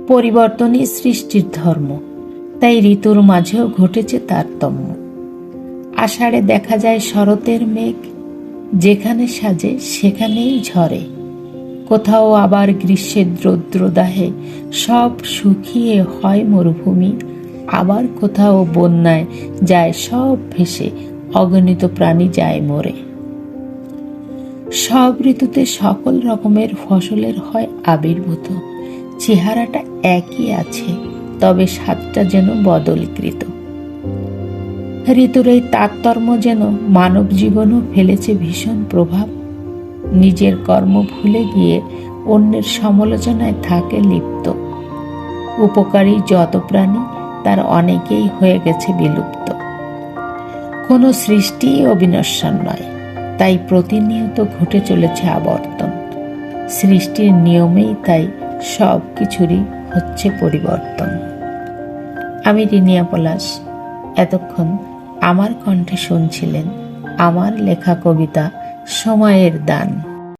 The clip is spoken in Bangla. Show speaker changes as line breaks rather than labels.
পরিবর্তনই সৃষ্টির ধর্ম, তাই ঋতুর মাঝেও ঘটেছে তারতম্য। আষাঢ়ে দেখা যায় শরতের মেঘ, যেখানে সাজে সেখানেই ঝরে। কোথাও আবার গ্রীষ্মের রৌদ্রদাহে সব শুকিয়ে হয় মরুভূমি, আবার কোথাও বন্যায় যায় সব ভেসে, অগণিত প্রাণী যায় মরে। সব ঋতুতে সকল রকমের ফসলের হয় আবির্ভূত, চেহারাটা একই আছে, তবে স্বাদটা যেন বদলকৃত। ঋতুর এই তারতম্য যেন মানব জীবনও ফেলেছে ভীষণ প্রভাব। নিজের কর্ম ভুলে গিয়ে অন্যের সমালোচনায় থাকে লিপ্ত। উপকারী যত প্রাণী, তার অনেকেই হয়ে গেছে বিলুপ্ত। কোনো সৃষ্টিই অবিনশ্বর নয়, তাই প্রতিনিয়ত ঘটে চলেছে আবর্তন। সৃষ্টির নিয়মেই তাই সব কিছুরই হচ্ছে পরিবর্তন। আমি রিনিয়া পলাশ। এতক্ষণ আমার কণ্ঠে শুনছিলেন আমার লেখা কবিতা সময়ের দান।